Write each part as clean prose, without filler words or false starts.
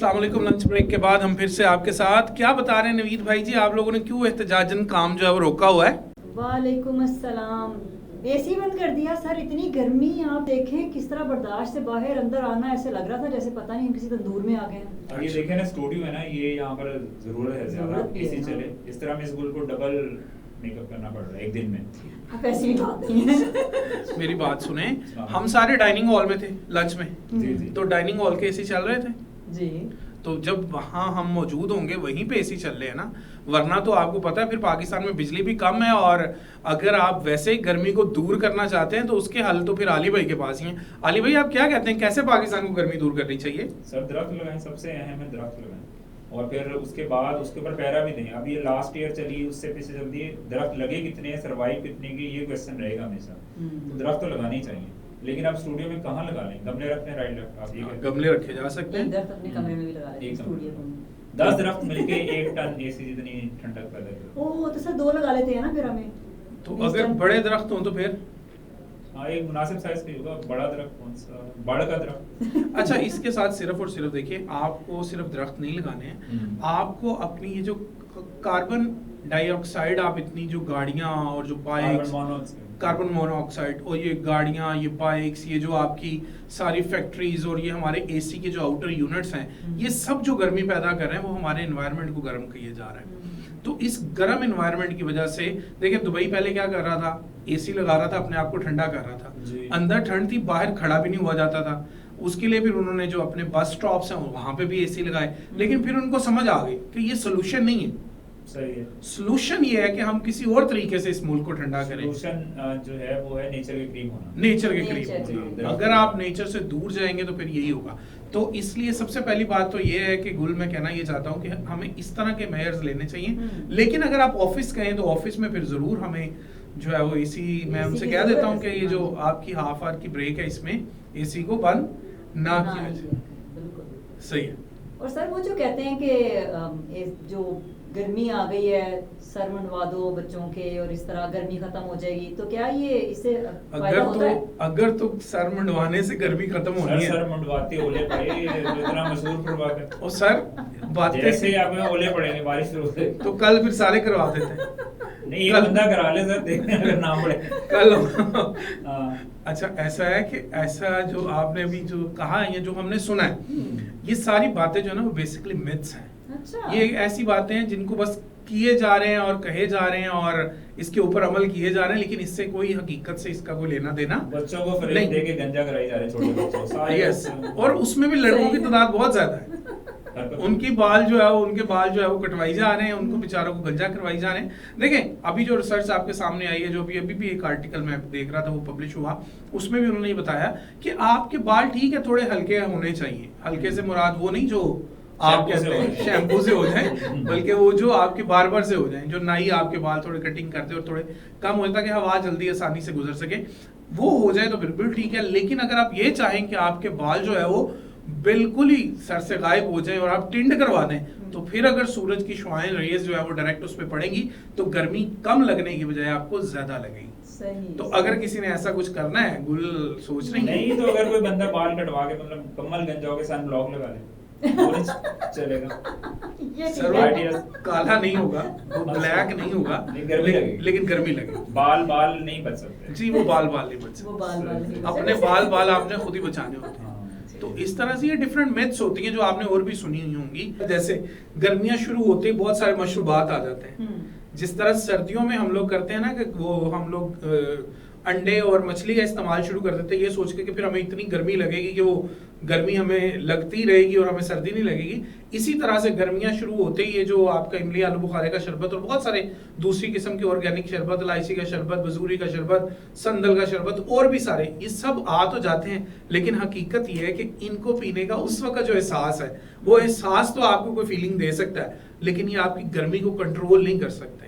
अस्सलाम वालेकुम। Lunch break के बाद हम फिर से आपके साथ क्या बता रहे हैं नवीद भाई जी, आप लोगों ने क्यों एहतजाजन काम जो है वो रोका हुआ है? वालेकुम अस्सलाम। एसी बंद कर दिया सर, इतनी गर्मी आप देखें किस तरह बर्दाश्त से बाहर अंदर आना ऐसे लग रहा था जैसे पता नहीं हम किसी तंदूर में आ गए हैं। अब ये देखें ना, स्टूडियो है ना, ये यहाँ पर जरूरत है ज्यादा एसी चले, इस तरह में इस गुल को डबल मेकअप करना पड़ रहा है एक दिन में। अब ऐसी भी बात नहीं है। मेरी बात सुने, हम सारे डाइनिंग हॉल में थे लंच में, जी जी। तो डाइनिंग हॉल के एसी चल रहे थे जी। तो जब वहाँ हम मौजूद होंगे वहीं पे एसी चल रहे हैं ना, वरना तो आपको पता है फिर पाकिस्तान में बिजली भी कम है, और अगर आप वैसे ही गर्मी को दूर करना चाहते हैं तो उसके हल तो फिर अली भाई के पास ही हैं। अली भाई, आप क्या कहते हैं, कैसे पाकिस्तान को गर्मी दूर करनी चाहिए? सर दरख्त लगाएं, सबसे अहम है दरख्त लगाएं, और फिर उसके बाद उसके ऊपर पैरा भी दें। अब ये लास्ट ईयर चली, उससे पीछे चल दी, दरख्त लगे कितने, सरवाइव कितने की, ये क्वेश्चन रहेगा हमेशा। तो दरख्त तो लगाने ही चाहिए, लेकिन आप स्टूडियो में कहाँ लगा लें? गमले रखते हैं, राइट लेफ्ट, आप ये कहते हैं। गमले रखे जा सकते एक हैं। दरख्त अपने कमरे में भी लगा लेते एक स्टूडियो में। 10 दरख्त मिलके 1 टन एसी जितनी ठंडक पैदा करते हैं। ओह, तो सर 2 लगा लेते हैं ना फिर हमें। तो अगर बड़े दरख्त हों तो फिर हाँ, एक मुनासिब साइज का होगा। बड़ा दरख्त कौन सा? बड़ का दरख्त। अच्छा, इसके साथ सिर्फ और सिर्फ देखिए, आपको सिर्फ दरख्त नहीं लगाने हैं, आपको अपनी ये जो कार्बन डाइऑक्साइड, आप इतनी जो गाड़ियां और जो बाइक्स, कार्बन मोनोऑक्साइड और ये गाड़ियां, ये बाइक्स, ये जो आपकी सारी फैक्ट्रीज और ये हमारे एसी के जो आउटर यूनिट्स हैं, ये सब जो गर्मी पैदा कर रहे हैं वो हमारे एनवायरनमेंट को गर्म किए जा रहे हैं। तो इस गर्म एनवायरनमेंट की वजह से देखिए, दुबई पहले क्या कर रहा था, एसी लगा रहा था, अपने आप को ठंडा कर रहा था, अंदर ठंड थी, बाहर खड़ा भी नहीं हुआ जाता था। उसके लिए फिर उन्होंने जो अपने बस स्टॉप्स हैं वहां पे भी एसी लगाए, लेकिन फिर उनको समझ आ गई कि ये सोल्यूशन नहीं है। सही है। सोल्यूशन ये है कि हम किसी और तरीके से इस मुल्क को ठंडा करें। सोल्यूशन जो है वो है नेचर के करीब होना। नेचर के करीब होना। अगर आप नेचर से दूर जाएंगे तो फिर यही होगा। तो इसलिए सबसे पहली बात तो ये है कि गुल, मैं कहना ये चाहता हूँ कि हमें इस तरह के मेजर्स लेने चाहिए। लेकिन अगर आप ऑफिस गए तो ऑफिस में फिर जरूर हमें जो है वो एसी, मैं उनसे कह देता हूँ कि ये जो आपकी हाफ आवर की ब्रेक है इसमें एसी को बंद ना किया जाए। सही है। और सर वो जो कहते हैं कि जो गर्मी आ गई है, सर मंडवा दो बच्चों के और इस तरह गर्मी खत्म हो जाएगी, तो क्या ये इससे फायदा होता है? अगर तो सर मंडवाने से गर्मी खत्म होनी है, सर मंडवाते ओले पड़े, इतना मशहूर प्रभाकर। और सर बातें जैसे ही आप में ओले पड़ेंगे बारिश शुरू से, तो कल फिर सारे करवा देते नहीं, ये बंदा करा ले सर, देखने अगर ना पड़े कल। अच्छा, ऐसा है कि ऐसा जो आपने अभी जो कहा, ये जो हमने सुना है, ये सारी बातें जो है ना वो बेसिकली मिथ्स हैं। अच्छा। ये ऐसी बातें हैं जिनको बस किए जा रहे हैं और कहे जा रहे हैं और इसके ऊपर अमल किए जा रहे हैं, लेकिन इससे कोई हकीकत से इसका कोई लेना देना। बच्चों को फरेब दे के गंजा कराई जा रहे हैं, छोटे बच्चों। यस, और उसमें भी लड़कों की तादाद बहुत ज्यादा है। उनकी बाल जो है वो कटवाई जा रहे हैं, उनको बेचारों को गंजा करवाई जा रहे हैं। देखें, अभी जो रिसर्च आपके सामने आई है, जो अभी भी एक आर्टिकल मैं देख रहा था वो पब्लिश हुआ, उसमें भी उन्होंने ये बताया कि आपके बाल ठीक है थोड़े हल्के होने चाहिए। हल्के से मुराद वो नहीं जो आप कहते हैं शैम्पू से हो जाए, बल्कि वो जो आपके बार्बर से हो जाए, जो नाई आपके बाल थोड़े कटिंग करते और थोड़े कम हो ताकि हवा जल्दी आसानी से गुजर सके, वो हो जाए तो बिल्कुल ठीक है। लेकिन अगर आप ये चाहें कि आपके बाल जो है वो बिल्कुल ही सर से गायब हो जाए और आप टिंड करवा दें, तो फिर अगर सूरज की शुआएं, रेज जो है वो डायरेक्ट उस पे पड़ेंगी तो गर्मी कम लगने की बजाय आपको ज्यादा लगेगी। सही। तो अगर किसी ने ऐसा कुछ करना है, गुल सोच रही है नहीं, तो अगर कोई बंदा बाल कटवा के मतलब कमल गंजा हो के सन ब्लॉक लगा ले चलेगा। ये काला नहीं होगा, वो ब्लैक नहीं होगा, लेकिन गर्मी लगेगी। बाल नहीं बच सकते जी, वो बाल नहीं बच सकते। अपने बाल आपने खुद ही बचाने होते हैं। तो इस तरह से ये डिफरेंट मिथ्स होती हैं जो आपने और भी सुनी हुई होंगी। जैसे गर्मियां शुरू होते ही बहुत सारे मशरूबात आ जाते हैं। जिस तरह सर्दियों में हम लोग करते हैं ना कि वो हम लोग अंडे और मछली का इस्तेमाल शुरू कर देते हैं, ये सोच के कि फिर हमें इतनी गर्मी लगेगी कि वो गर्मी हमें लगती रहेगी और हमें सर्दी नहीं लगेगी। इसी तरह से गर्मियां शुरू होते ही ये जो आपका इमली आलू बुखारे का शरबत और बहुत सारे दूसरी किस्म के ऑर्गेनिक शरबत, इलायची का शरबत, बजूरी का शरबत, संदल का शरबत और भी सारे, ये सब आ तो जाते हैं, लेकिन हकीकत ये है कि इनको पीने का उस वक्त जो एहसास है, वो एहसास तो आपको कोई फीलिंग दे सकता है, लेकिन ये आपकी गर्मी को कंट्रोल नहीं कर सकते।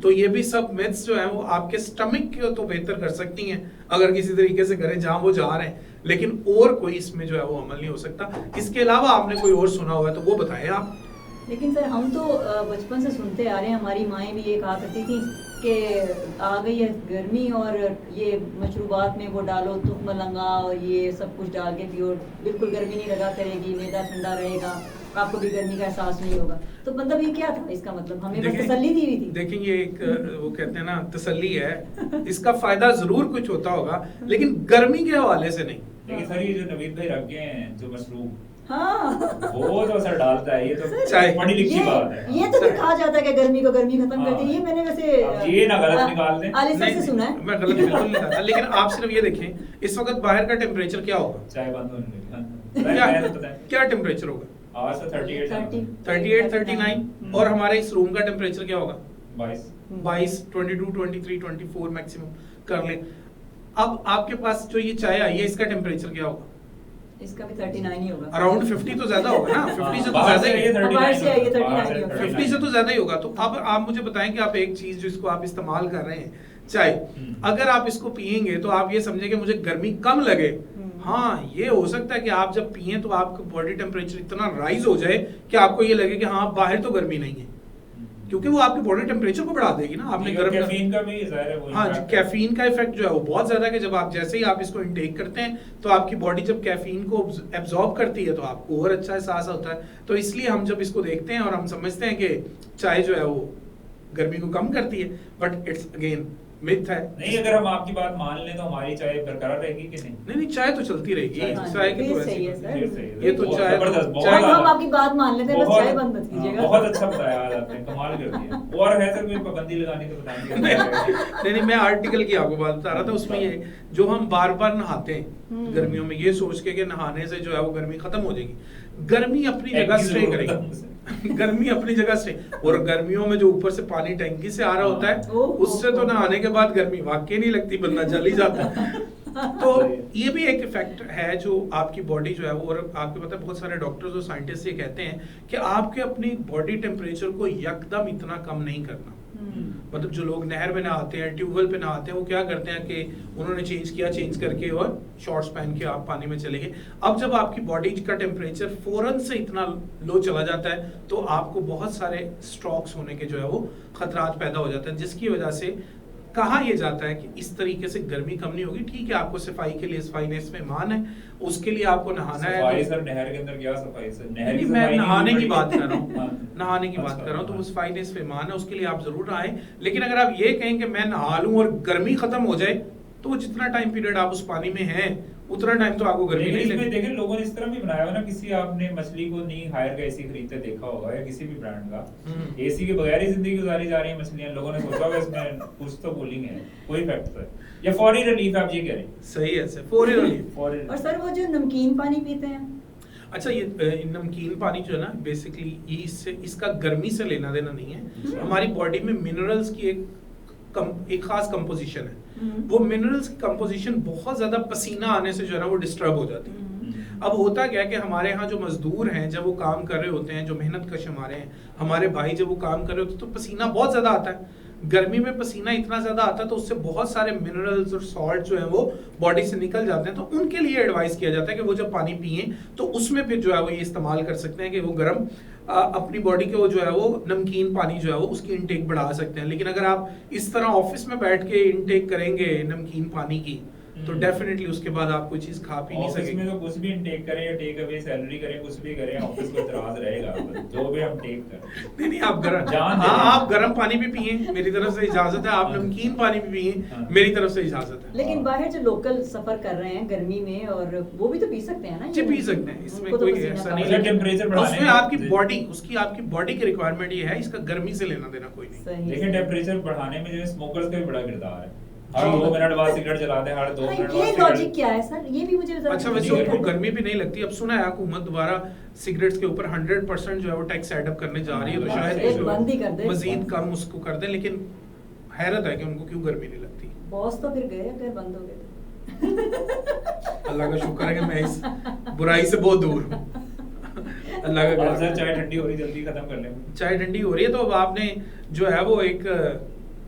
तो ये भी सब मिथ्स जो है वो आपके स्टमक को तो बेहतर कर सकती हैं अगर किसी तरीके से करें जहां वो जा रहे हैं, लेकिन और कोई इसमें जो है वो अमल नहीं हो सकता। इसके अलावा आपने कोई और सुना हुआ है तो वो बताएं आप। लेकिन सर हम तो बचपन से सुनते आ रहे हैं, हमारी माएँ भी ये कहा करती थी कि आ गई है गर्मी और ये मशरूबात में वो डालो तुख मलंगा और ये सब कुछ डाल के पियो, बिल्कुल गर्मी नहीं लगा करेगी, मैदा ठंडा रहेगा। आपको भी गर्मी का एहसास नहीं होगा। तो मतलब ये क्या था इसका मतलब, हमें बस देखिए- तसल्ली दी हुई थी। देखिए ये एक वो कहते हैं ना तसल्ली है, इसका फायदा जरूर कुछ होता होगा लेकिन गर्मी के हवाले से नहीं। लेकिन सर ये जो नवीद भाई रख गए हैं जो मशरूम, हाँ वो तो असर डालता है, ये तो चाय- पढ़ी लिखी बात है। ये तो फिर कहा जाता है कि गर्मी को गर्मी खत्म हाँ। करती है, ये मैंने वैसे अब ये ना गलत निकाल दें। आलिस नहीं, से सुना है। मैं गलत बिल्कुल नहीं कहा, लेकिन आप सिर्फ ये देखें इस वक्त बाहर का टेम्परेचर क्या होगा, चाय बंद होने लगी। हाँ। क्या मैंने तो बताया। क्या टेम्परेचर होगा, आज तो 38 है। 38 39, और हमारे इस रूम का टेम्परेचर क्या होगा 22। 22 22 23 24 मैक्सिमम कर लें। अब आपके पास जो ये चाय आई है इसका टेम्परेचर क्या होगा, इसका भी 39 ही होगा। अराउंड 50 तो ज्यादा होगा ना, 50 से तो बाहर ज्यादा से ही ये है। 39 बाहर से आइए, बाहर 39 से होगा। 50 से तो ज्यादा ही होगा। तो अब आप मुझे बताएं कि आप एक चीज जिसको आप इस्तेमाल कर रहे हैं चाय, अगर आप इसको पियेंगे तो आप ये समझे कि मुझे गर्मी कम लगे, हाँ ये हो सकता है कि आप जब पिए तो आपका बॉडी टेम्परेचर इतना राइज हो जाए कि आपको ये लगे कि हाँ बाहर तो गर्मी नहीं है, क्योंकि वो आपके बॉडी टेम्परेचर को बढ़ा देगी ना। आपने गर्म कैफीन का भी जाहिर है वो हाँ impact है। कैफीन का इफेक्ट जो है वो बहुत ज्यादा है कि जब आप जैसे ही आप इसको इनटेक करते हैं तो आपकी बॉडी जब कैफीन को एब्जॉर्ब करती है तो आपको और अच्छा एहसास होता है। तो इसलिए हम जब इसको देखते हैं और हम समझते हैं कि चाय जो है वो गर्मी को कम करती है, बट इट्स अगेन मिथ है। नहीं, अगर हम आपकी बात मान लें तो हमारी चाय बरकरार रहेगी कि नहीं? नहीं नहीं चाय तो चलती रहेगी, हाँ, चाय की तो ये ऐसी सही है बात सर। नहीं। ये सही है। ये तो बहुत चाय जबरदस्त, चाय अब बहुत हम आपकी बात मान लेते हैं, बस चाय बंद मत कीजिएगा। बहुत अच्छा बताया आज आपने, कमाल कर दिया। और है सर कोई पाबंदी लगाने को बताएंगे? नहीं मैं आर्टिकल की आपको बात बता रहा था, उसमें ये जो हम बार बार नहाते हैं गर्मियों में ये सोच के कि नहाने से जो है वो गर्मी खत्म हो जाएगी, गर्मी अपनी जगह स्टे करेगी। गर्मी अपनी जगह स्टे, और गर्मियों में जो ऊपर से पानी टंकी से आ रहा होता है उससे तो नहाने के बाद गर्मी वाकई नहीं लगती, बंदा जल ही जाता है। तो ये भी एक इफेक्ट है जो आपकी बॉडी जो है वो, और आपको पता है बहुत सारे डॉक्टर्स और साइंटिस्ट ये कहते हैं कि आपके अपनी बॉडी टेम्परेचर को यकदम इतना कम नहीं करना। मतलब जो लोग नहर में नहाते हैं, ट्यूबवेल पे नहाते हैं, वो क्या करते हैं कि उन्होंने चेंज करके और शॉर्ट्स पहन के आप पानी में चले गए। अब जब आपकी बॉडी का टेम्परेचर फौरन से इतना लो चला जाता है तो आपको बहुत सारे स्ट्रोक्स होने के जो है वो खतरात पैदा हो जाते हैं, जिसकी वजह से कहा यह जाता है कि इस तरीके से गर्मी कम नहीं होगी। ठीक है, आपको सफाई के लिए सफाईनेस में मान है, उसके लिए आपको नहाना है। सफाई सर नहर के अंदर क्या सफाई सर? नहर की नहीं, मैं सफाई नहीं नहाने हुई की बड़ी। बात कर रहा हूँ, हाँ। नहाने की बात अच्छा, कर रहा हूँ, तो हाँ। उस फाइनेस पे मान है, उसके लिए आप जरूर नहाएं। लेकिन अगर आप ये कहें कि मैं नहा लूं और गर्मी खत्म हो जाए, तो जितना टाइम पीरियड आप उस पानी में हैं उतना टाइम तो आपको गर्मी लेकिन नहीं इसमें लगेगी। देखें लोगों ने इस तरह भी बनाया हुआ ना, किसी आपने मछली को नहीं हायर का एसी खरीदते देखा होगा या किसी भी ब्रांड का, एसी के बगैर ही जिंदगी गुजारी जा रही है मछलियां। लोगों ने सोचा होगा इसमें कुछ तो कूलिंग है, कोई फैक्ट है या फौरी रिलीफ आप ये कह रहे हैं? सही है सर, फौरी रिलीफ। फौरी और सर वो जो नमकीन पानी पीते हैं, अच्छा ये नमकीन पानी जो है ना बेसिकली इसका गर्मी से लेना देना नहीं है। हमारी बॉडी में मिनरल्स की एक खास कंपोजिशन है, वो मिनरल्स की कंपोजिशन बहुत ज्यादा पसीना आने से जो है ना वो डिस्टर्ब हो जाती है। अब होता क्या है कि हमारे यहाँ जो मजदूर हैं जब वो काम कर रहे होते हैं, जो मेहनत कश हमारे भाई जब वो काम कर रहे होते हैं तो पसीना बहुत ज्यादा आता है। गर्मी में पसीना इतना ज्यादा आता है तो उससे बहुत सारे मिनरल्स और सॉल्ट जो है वो बॉडी से निकल जाते हैं। तो उनके लिए एडवाइस किया जाता है कि वो जब पानी पिए तो उसमें फिर जो है वो ये इस्तेमाल कर सकते हैं कि वो गर्म अपनी बॉडी के वो जो है वो नमकीन पानी जो है वो उसकी इनटेक बढ़ा सकते हैं। लेकिन अगर आप इस तरह ऑफिस में बैठ के इनटेक करेंगे नमकीन पानी की तो डेफिनेटली उसके बाद आप कोई चीज खा पी नहीं ऑफिस सकेंगे। में तो कुछ भी इनटेक करें या टेक अवे सैलरी करें, कुछ भी करें, ऑफिस को इतराज रहेगा जो भी हम टेक करें। नहीं आप गर्म जान दे हाँ रहे हैं। आप गर्म पानी भी पिए, मेरी तरफ से इजाजत है। आप नमकीन पानी भी पिए, हाँ। मेरी तरफ से इजाजत है। लेकिन बाहर जो लोकल सफर कर रहे हैं गर्मी में, और वो भी तो पी सकते हैं ना? जी पी सकते हैं, इसमें उनको तो कोई पसीना ऐसा कम नहीं अच्छा, है। टेम्परेचर बढ़ाने उसमें में- आपकी जी। बॉडी आपकी बॉडी की रिक्वायरमेंट ये है, इसका गर्मी से लेना देना कोई नहीं। सही लेकिन है। टेम्परेचर बढ़ाने में जो स्मोकर्स का भी बड़ा किरदार है। हर 2 मिनट बाद सिगरेट जलाते हैं, हर 2 हाँ, मिनट ये बाद लॉजिक सिगरेट। क्या है सर? ये भी मुझे जरा अच्छा वैसे क्लियर उनको करें। गर्मी भी नहीं लगती। अब सुना है हुकूमत दोबारा सिगरेट्स के ऊपर 100% जो है वो टैक्स एड अप करने जा रही है, तो हाँ, शायद एक जो बंद ही कर दे। मजीद कम उसको कर दे। लेकिन हैरत है कि उनको क्यों गर्मी नहीं लगती। बॉस तो फिर गए अगर बंद हो गए तो। अल्लाह का शुक्र है कि मैं इस बुराई से बहुत दूर हूँ। अल्लाह का अब सर शुक्र। चाय ठंडी हो रही, जल्दी खत्म कर लें। चाय ठंडी हो रही है तो अब आपने जो है वो एक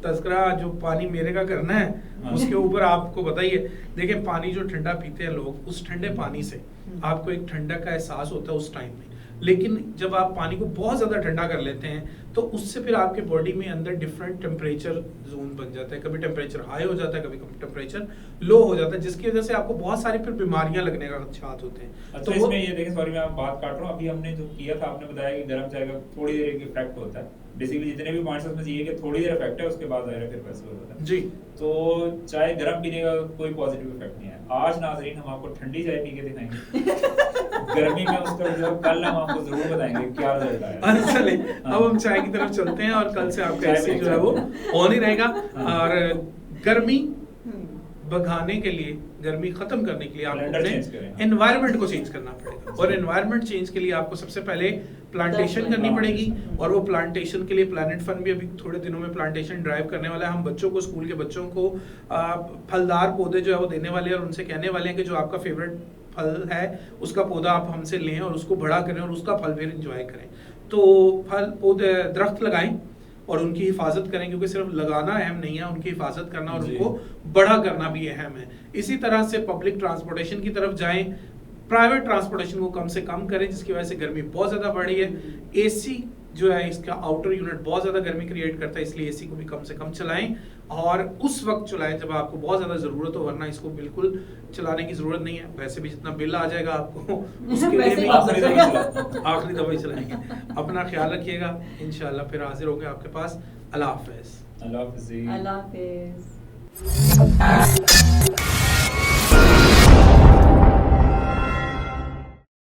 तस्करा जो पानी मेरे का करना है हाँ। उसके ऊपर आपको बताइए। देखिए पानी जो ठंडा पीते हैं लोग, उस ठंडे पानी से आपको एक ठंडक का एहसास होता है उस टाइम में। लेकिन जब आप पानी को बहुत ज्यादा ठंडा कर लेते हैं तो उससे फिर आपके बॉडी में अंदर डिफरेंट टेम्परेचर जोन बन जाता है, कभी टेम्परेचर हाई हो जाता है, कभी टेम्परेचर लो हो जाता है, जिसकी वजह से आपको बहुत सारी फिर बीमारियां लगने का खदशात होते हैं। अच्छा, तो इसमें ये देखें, सॉरी मैं आप बात काट रहा हूँ, अभी हमने जो किया था, आपने बताया कि गर्म चाय का थोड़ी देर एक इफेक्ट होता है, बेसिकली जितने भी पॉइंट्स उसमें ये कि थोड़ी देर इफेक्ट है, उसके बाद ज़ाहिर है फिर वैसे हो जाता है जी। तो चाय गर्म पीने का कोई पॉजिटिव इफेक्ट नहीं है। आज नाज़रीन हम आपको ठंडी चाय पी के दिखाएंगे गर्मी में उसका रिजल्ट कल हम आपको जरूर बताएंगे क्या रिजल्ट आया। चले अब हम चाय की तरफ चलते हैं और कल से आपका ऐसे जो है वो ऑन ही रहेगा। और गर्मी भगाने के लिए, गर्मी खत्म करने के लिए आपको अपने एनवायरनमेंट को चेंज करना पड़ेगा, और एनवायरनमेंट चेंज के लिए आपको सबसे पहले प्लांटेशन करनी पड़ेगी। और वो प्लांटेशन के लिए प्लैनेट फंड भी अभी थोड़े दिनों में प्लांटेशन ड्राइव करने वाला है। हम बच्चों को, स्कूल के बच्चों को फलदार पौधे जो है वो देने वाले हैं, और उनसे कहने वाले हैं कि जो आपका फेवरेट फल है उसका पौधा आप हमसे लें और उसको बड़ा करें और उसका फल फिर एंजॉय करें। तो फल पौधे, दरख्त लगाएं और उनकी हिफाजत करें, क्योंकि सिर्फ लगाना अहम नहीं है, उनकी हिफाजत करना और उनको बड़ा करना भी अहम है। इसी तरह से पब्लिक ट्रांसपोर्टेशन की तरफ जाएं, प्राइवेट ट्रांसपोर्टेशन को कम से कम करें, जिसकी वजह से गर्मी बहुत ज़्यादा बढ़ी है। एसी जो है, इसका आउटर यूनिट बहुत ज़्यादा गर्मी क्रिएट करता है, इसलिए एसी को भी कम से कम चलाएं, और उस वक्त चलाएं जब आपको बहुत ज़्यादा ज़रूरत हो, वरना इसको बिल्कुल चलाने की ज़रूरत नहीं है। वैसे भी जितना बिल आ जाएगा आपको उसके लिए भी आखिरी दफ़ा ही चलाएंगे। अपना ख्याल रखिएगा, इंशाल्लाह फिर हाजिर होंगे आपके पास। अल्लाह हाफ़िज़। अल्लाह हाफ़िज़। अल्लाह हाफ़िज़।